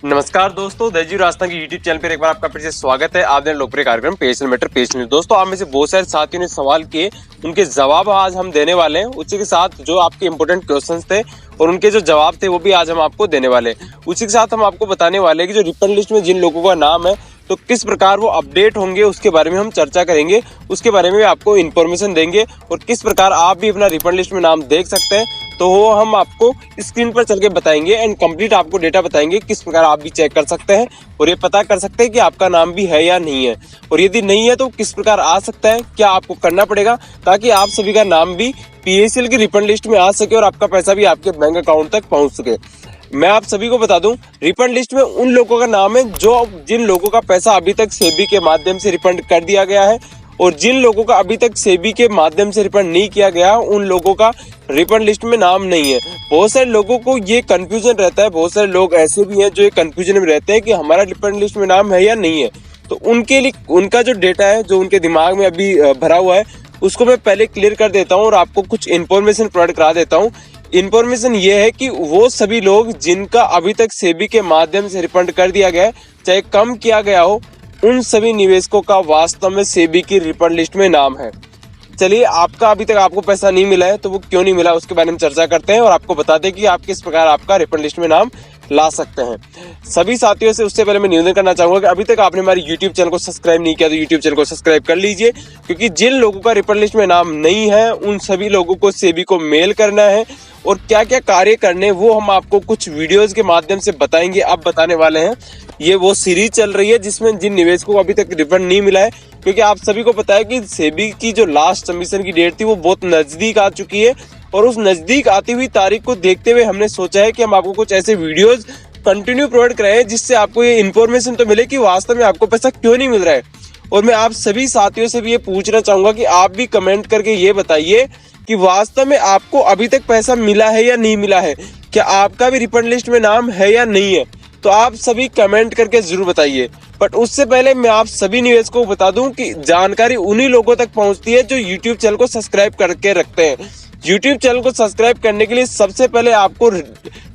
नमस्कार दोस्तों, दैजी राजस्थान की यूट्यूब चैनल पर एक बार आपका फिर से स्वागत है। आपने लोकप्रिय कार्यक्रम पेशल मैटर पेशल न्यूज। दोस्तों, आप में से बहुत सारे साथियों ने सवाल किए, उनके जवाब आज हम देने वाले हैं। उसी के साथ जो आपके इंपोर्टेंट क्वेश्चंस थे और उनके जो जवाब थे वो भी आज हम आपको देने वाले हैं। उसी के साथ हम आपको बताने वाले हैं कि जो रिफंड लिस्ट में जिन लोगों का नाम है तो किस प्रकार वो अपडेट होंगे, उसके बारे में हम चर्चा करेंगे। उसके बारे में आपको इन्फॉर्मेशन देंगे और किस प्रकार आप भी अपना रिफंड लिस्ट में नाम देख सकते हैं, तो वो हम आपको स्क्रीन पर चल के बताएंगे एंड कंप्लीट आपको डेटा बताएंगे किस प्रकार आप भी चेक कर सकते हैं और ये पता कर सकते हैं कि आपका नाम भी है या नहीं है, और यदि नहीं है तो किस प्रकार आ सकता है, क्या आपको करना पड़ेगा ताकि आप सभी का नाम भी पीएसएल की रिफंड लिस्ट में आ सके और आपका पैसा भी आपके बैंक अकाउंट तक पहुंच सके। मैं आप सभी को बता दूं, रिफंड लिस्ट में उन लोगों का नाम है जिन लोगों का पैसा अभी तक सेबी के माध्यम से रिफंड कर दिया गया है, और जिन लोगों का अभी तक सेबी के माध्यम से रिफंड नहीं किया गया उन लोगों का रिफंड लिस्ट में नाम नहीं है। बहुत सारे लोगों को ये कंफ्यूजन रहता है, बहुत सारे लोग ऐसे भी हैं जो ये कंफ्यूजन में रहते हैं कि हमारा रिफंड लिस्ट में नाम है या नहीं है। तो उनके लिए उनका जो डेटा है जो उनके दिमाग में अभी भरा हुआ है उसको मैं पहले क्लियर कर देता हूँ और आपको कुछ इन्फॉर्मेशन प्रोवाइड करा देता हूँ। इन्फॉर्मेशन ये है कि वो सभी लोग जिनका अभी तक सेबी के माध्यम से रिफंड कर दिया गया है, चाहे कम किया गया हो, उन सभी निवेशकों का वास्तव में सेबी की रिफंड लिस्ट में नाम है। चलिए, आपका अभी तक आपको पैसा नहीं मिला है तो वो क्यों नहीं मिला उसके बारे में चर्चा करते हैं और आपको बताते हैं कि आप किस प्रकार आपका रिफंड लिस्ट में नाम ला सकते हैं। सभी साथियों से उससे पहले मैं निवेदन करना चाहूंगा कि अभी तक आपने हमारी यूट्यूब चैनल को सब्सक्राइब नहीं किया तो यूट्यूब चैनल को सब्सक्राइब कर लीजिए, क्योंकि जिन लोगों का रिफंड लिस्ट में नाम नहीं है उन सभी लोगों को सेबी को मेल करना है और क्या क्या कार्य करने वो हम आपको कुछ वीडियोज के माध्यम से बताएंगे। अब बताने वाले हैं, ये वो सीरीज चल रही है जिसमें जिन निवेशकों को अभी तक रिफंड नहीं मिला है, क्योंकि आप सभी को पता है कि सेबी की जो लास्ट सबमिशन की डेट थी वो बहुत नजदीक आ चुकी है, और उस नजदीक आती हुई तारीख को देखते हुए हमने सोचा है कि हम आपको कुछ ऐसे वीडियोज कंटिन्यू प्रोवाइड कराएं जिससे आपको ये इन्फॉर्मेशन तो मिले कि वास्तव में आपको पैसा क्यों नहीं मिल रहा है। और मैं आप सभी साथियों से भी ये पूछना चाहूंगा कि आप भी कमेंट करके ये बताइए कि वास्तव में आपको अभी तक पैसा मिला है या नहीं मिला है, क्या आपका भी रिफंड लिस्ट में नाम है या नहीं है, तो आप सभी कमेंट करके जरूर बताइए। बट उससे पहले मैं आप सभी निवेशकों को बता दूं कि जानकारी उन्हीं लोगों तक पहुंचती है जो यूट्यूब चैनल को सब्सक्राइब करके रखते हैं। यूट्यूब चैनल को सब्सक्राइब करने के लिए सबसे पहले आपको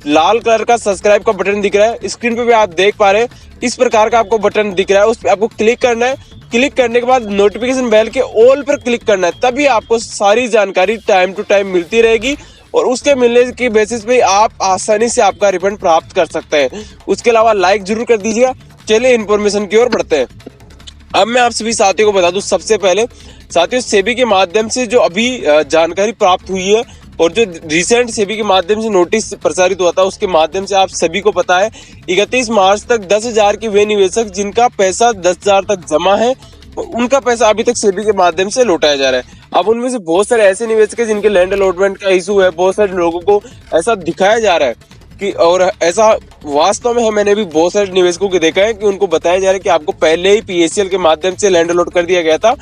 लाल कलर का सब्सक्राइब का बटन दिख रहा है, स्क्रीन पे भी आप देख पा रहे हैं, इस प्रकार का आपको बटन दिख रहा है, उस पर आपको क्लिक करना है। क्लिक करने के बाद नोटिफिकेशन बेल के ऑल पर क्लिक करना है, तभी आपको सारी जानकारी टाइम टू टाइम मिलती रहेगी और उसके मिलने की बेसिस पे आप आसानी से आपका रिफंड प्राप्त कर सकते हैं। उसके अलावा लाइक जरूर कर दीजिएगा। चलिए इन्फॉर्मेशन की ओर बढ़ते हैं। अब मैं आप सभी साथियों को बता दूं, सबसे पहले साथियों, सेबी के माध्यम से जो अभी जानकारी प्राप्त हुई है और जो रिसेंट सेबी के माध्यम से नोटिस प्रसारित हुआ था उसके माध्यम से आप सभी को पता है 31 मार्च तक 10,000 के वे निवेशक जिनका पैसा 10,000 तक जमा है उनका पैसा अभी तक सेबी के माध्यम से लौटाया जा रहा है। अब उनमें से बहुत सारे ऐसे निवेशक हैं जिनके लैंड अलॉटमेंट का इशू है, बहुत सारे लोगों को ऐसा दिखाया जा रहा है कि, और ऐसा वास्तव में है, मैंने भी बहुत सारे निवेशकों को देखा है कि उनको बताया जा रहा है कि आपको पहले ही पीएसएल के माध्यम से लैंड अलॉट कर दिया गया था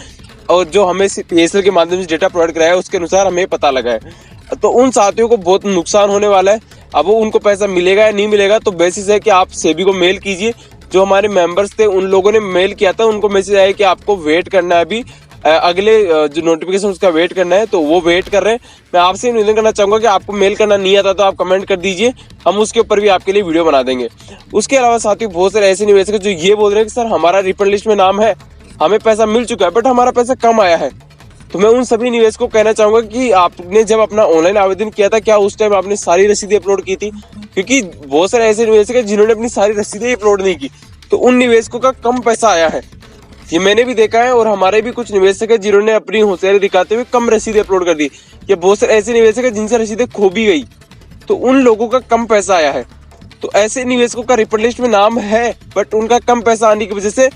और जो हमें पीएसएल के माध्यम से डेटा प्रोवाइड कराया उसके अनुसार हमें पता लगा है। तो उन साथियों को बहुत नुकसान होने वाला है। अब वो उनको पैसा मिलेगा या नहीं मिलेगा तो बेसिस है कि आप सेबी को मेल कीजिए। जो हमारे मेंबर्स थे उन लोगों ने मेल किया था, उनको मैसेज आया कि आपको वेट करना है, अभी अगले जो नोटिफिकेशन उसका वेट करना है, तो वो वेट कर रहे हैं। मैं आपसे निवेदन करना चाहूंगा कि आपको मेल करना नहीं आता तो आप कमेंट कर दीजिए, हम उसके ऊपर भी आपके लिए वीडियो बना देंगे। उसके अलावा साथियों, बहुत सारे ऐसे निवेशक जो ये बोल रहे हैं कि सर हमारा रिफंड लिस्ट में नाम है, हमें पैसा मिल चुका है बट हमारा पैसा कम आया है। तो मैं उन सभी निवेशकों को कहना चाहूंगा कि आपने जब अपना ऑनलाइन आवेदन किया था क्या उस टाइम आपने सारी रसीदें अपलोड की थी, क्योंकि बहुत सारे ऐसे निवेशक हैं जिन्होंने अपनी सारी रसीदें अपलोड नहीं की, तो उन निवेशकों का कम पैसा आया है। ये मैंने भी देखा है और हमारे भी कुछ निवेशक हैं जिन्होंने अपनी होशियारी दिखाते हुए कम रसीदें अपलोड कर दी। ये बहुत सारे ऐसे निवेशक हैं जिनसे रसीदें खो भी गई, तो उन लोगों का कम पैसा आया है। तो ऐसे निवेशकों का रिफंड लिस्ट में नाम है बट उनका कम पैसा आने की वजह से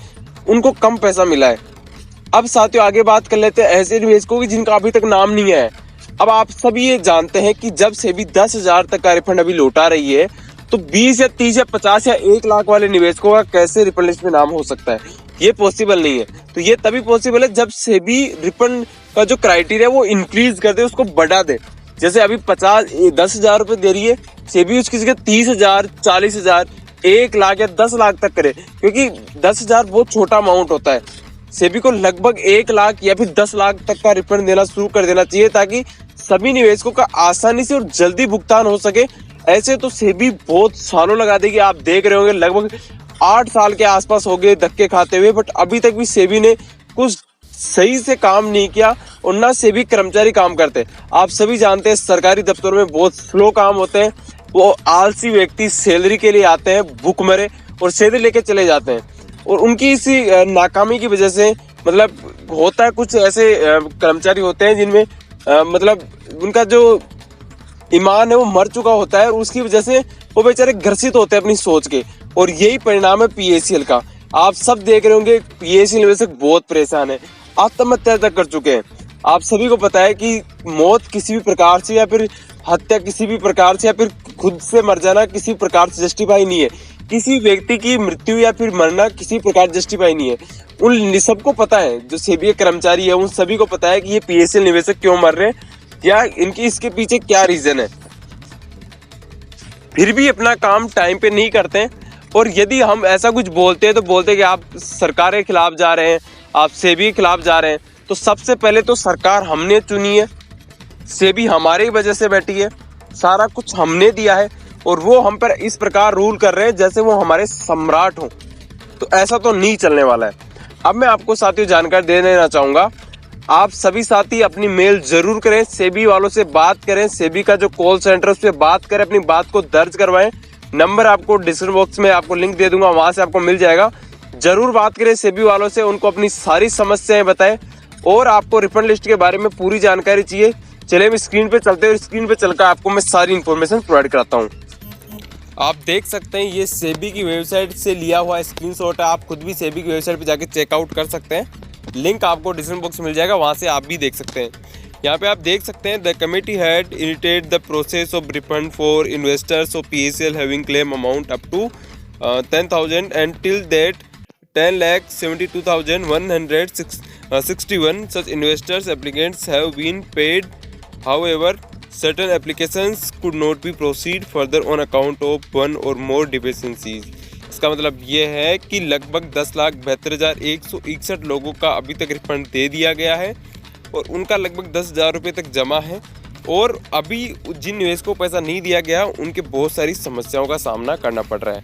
उनको कम पैसा मिला है। अब साथियों आगे बात कर लेते हैं ऐसे निवेशकों की जिनका अभी तक नाम नहीं है। अब आप सभी ये जानते हैं कि जब सेबी 10,000 तक का रिफंड अभी लौटा रही है तो 20 या 30 या 50 या 1 लाख वाले निवेशकों का कैसे रिफंड लिस्ट में नाम हो सकता है, ये पॉसिबल नहीं है। तो ये तभी पॉसिबल है जब सेबी रिफंड का जो क्राइटेरिया वो इंक्रीज कर दे, उसको बढ़ा दे। जैसे अभी 10,000 रुपए दे रही है, सेबी उसकी जगह 30,000, 40,000, 1 लाख या 10 लाख तक करे, क्योंकि 10,000 बहुत छोटा अमाउंट होता है। सेबी को लगभग 1 लाख या फिर 10 लाख तक का रिफंड देना शुरू कर देना चाहिए ताकि सभी निवेशकों का आसानी से और जल्दी भुगतान हो सके ऐसे तो सेबी बहुत सालों लगा देगी, आप देख रहे होंगे लगभग 8 साल के आसपास हो गए धक्के खाते हुए, बट अभी तक भी सेबी ने कुछ सही से काम नहीं किया और ना सेबी कर्मचारी काम करते। आप सभी जानते हैं सरकारी दफ्तरों में बहुत स्लो काम होते हैं, वो आलसी व्यक्ति सैलरी के लिए आते हैं भूखमरे और सैलरी लेके चले जाते हैं, और उनकी इसी नाकामी की वजह से मतलब होता है कुछ ऐसे कर्मचारी होते हैं जिनमें मतलब उनका जो ईमान है वो मर चुका होता है और उसकी वजह से वो बेचारे ग्रसित होते हैं अपनी सोच के, और यही परिणाम है पीएसीएल का। आप सब देख रहे होंगे पीएसीएल में से बहुत परेशान है, आत्महत्या तक कर चुके हैं। आप सभी को पता है कि मौत किसी भी प्रकार से या फिर हत्या किसी भी प्रकार से या फिर खुद से मर जाना किसी प्रकार से जस्टिफाई नहीं है। किसी व्यक्ति की मृत्यु या फिर मरना किसी प्रकार जस्टिफाई नहीं है। उन सबको पता है, जो सेबी कर्मचारी है उन सभी को पता है कि ये पीएसीएल निवेशक क्यों मर रहे हैं या इनकी इसके पीछे क्या रीजन है, फिर भी अपना काम टाइम पे नहीं करते हैं। और यदि हम ऐसा कुछ बोलते हैं तो बोलते हैं कि आप सरकार के खिलाफ जा रहे हैं, आप सेबी के खिलाफ जा रहे हैं। तो सबसे पहले तो सरकार हमने चुनी है, सेबी हमारी वजह से बैठी है, सारा कुछ हमने दिया है और वो हम पर इस प्रकार रूल कर रहे हैं जैसे वो हमारे सम्राट हों। तो ऐसा तो नहीं चलने वाला है। अब मैं आपको साथियों जानकारी दे देना चाहूँगा, आप सभी साथी अपनी मेल जरूर करें, सेबी वालों से बात करें, सेबी का जो कॉल सेंटर उस पर बात करें, अपनी बात को दर्ज करवाएं। नंबर आपको डिस्क्रिप्शन बॉक्स में आपको लिंक दे दूंगा, वहां से आपको मिल जाएगा। जरूर बात करें सेबी वालों से, उनको अपनी सारी समस्याएं बताएं और आपको रिफंड लिस्ट के बारे में पूरी जानकारी चाहिए। चलिए हम स्क्रीन पे चलते हैं, स्क्रीन पे चलकर आपको मैं सारी इन्फॉर्मेशन प्रोवाइड कराता हूँ। आप देख सकते हैं ये सेबी की वेबसाइट से लिया हुआ स्क्रीनशॉट है, आप खुद भी सेबी की वेबसाइट पे जाके चेकआउट कर सकते हैं। लिंक आपको डिस्क्रिप्शन बॉक्स में मिल जाएगा, वहाँ से आप भी देख सकते हैं। यहाँ पे आप देख सकते हैं the committee had initiated the process of refund for investors of PACL having claim amount up to 10,000 and till that 10,72,161 such investors applicants have been paid. However, certain applications could not be proceed further on account of one or more deficiencies. इसका मतलब ये है कि लगभग 10,72,161 लोगों का अभी तक रिफंड दे दिया गया है और उनका लगभग 10,000 रुपये तक जमा है, और अभी जिन निवेशकों को पैसा नहीं दिया गया उनके बहुत सारी समस्याओं का सामना करना पड़ रहा है।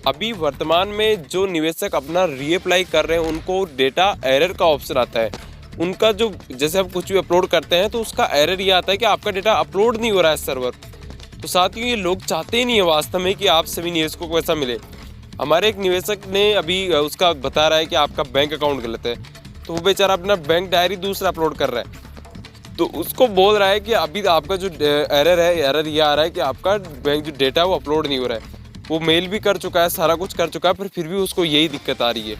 अभी वर्तमान में जो निवेशक अपना रीअप्लाई कर रहे हैं उनको डेटा एरर का ऑप्शन आता है। उनका जो जैसे हम कुछ भी अपलोड करते हैं तो उसका एरर ये आता है कि आपका डेटा अपलोड नहीं हो रहा है सर्वर। तो साथियों ये लोग चाहते ही नहीं है वास्तव में कि आप सभी निवेशकों को पैसा मिले। हमारे एक निवेशक ने अभी उसका बता रहा है कि आपका बैंक अकाउंट गलत है, तो वो बेचारा अपना बैंक डायरी दूसरा अपलोड कर रहा है, तो उसको बोल रहा है कि अभी आपका जो एरर है, एरर ये आ रहा है कि आपका बैंक जो डेटा है वो अपलोड नहीं हो रहा है। वो मेल भी कर चुका है, सारा कुछ कर चुका है, पर फिर भी उसको यही दिक्कत आ रही है।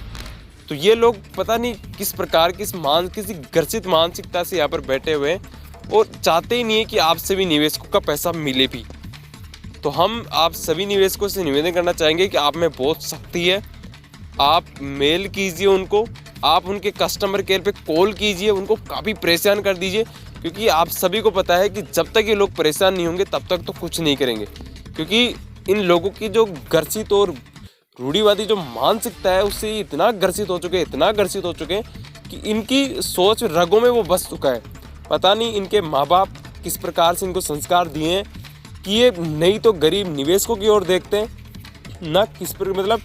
तो ये लोग पता नहीं किस प्रकार किसी ग्रसित मानसिकता से यहाँ पर बैठे हुए हैं और चाहते ही नहीं है कि आप सभी निवेशकों का पैसा मिले भी। तो हम आप सभी निवेशकों से निवेदन करना चाहेंगे कि आप में बहुत शक्ति है, आप मेल कीजिए उनको, आप उनके कस्टमर केयर पे कॉल कीजिए, उनको काफ़ी परेशान कर दीजिए, क्योंकि आप सभी को पता है कि जब तक ये लोग परेशान नहीं होंगे तब तक तो कुछ नहीं करेंगे। क्योंकि इन लोगों की जो ग्रसित और रूढ़िवादी जो मानसिकता है उससे इतना ग्रसित हो चुके हैं कि इनकी सोच रगों में वो बस चुका है। पता नहीं इनके माँ बाप किस प्रकार से इनको संस्कार दिए हैं कि ये नहीं तो गरीब निवेशकों की ओर देखते हैं, ना किस पर मतलब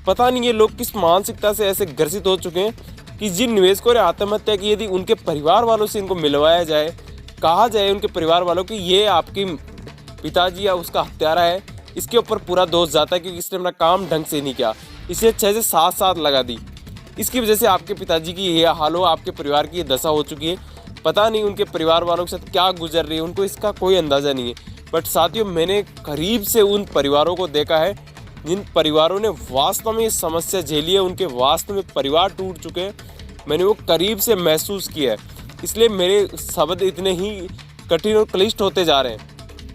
पता नहीं ये लोग किस मानसिकता से ऐसे ग्रसित हो चुके हैं कि जिन निवेशकों ने आत्महत्या की यदि उनके परिवार वालों से इनको मिलवाया जाए, कहा जाए उनके परिवार वालों की ये आपकी पिताजी या उसका हत्यारा है, इसके ऊपर पूरा दोष जाता है क्योंकि इसने अपना काम ढंग से नहीं किया, इसे 6 से 7 साल लगा दी, इसकी वजह से आपके पिताजी की ये हाल हो, आपके परिवार की ये दशा हो चुकी है। पता नहीं उनके परिवार वालों के साथ क्या गुजर रही है, उनको इसका कोई अंदाज़ा नहीं है। बट साथियों मैंने करीब से उन परिवारों को देखा है जिन परिवारों ने वास्तव में ये समस्या झेली है, उनके वास्तव में परिवार टूट चुके हैं, मैंने वो करीब से महसूस किया है। इसलिए मेरे शब्द इतने ही कठिन और क्लिष्ट होते जा रहे हैं।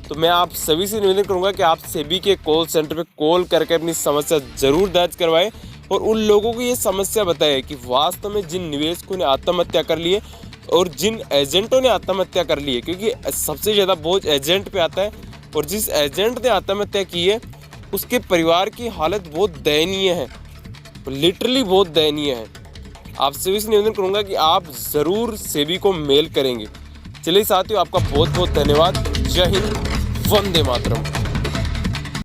तो मैं आप सभी से निवेदन करूंगा कि आप सेबी के कॉल सेंटर पे कॉल करके अपनी समस्या ज़रूर दर्ज करवाएं और उन लोगों को ये समस्या बताएं कि वास्तव में जिन निवेशकों ने आत्महत्या कर ली है और जिन एजेंटों ने आत्महत्या कर ली है, क्योंकि सबसे ज़्यादा बोझ एजेंट पे आता है, और जिस एजेंट ने आत्महत्या की है उसके परिवार की हालत बहुत दयनीय है, लिटरली बहुत दयनीय है। आप सभी से निवेदन करूंगा कि आप ज़रूर सेबी को मेल करेंगे। चलिए साथियों, आपका बहुत बहुत धन्यवाद। जय हिंद, वंदे मातरम।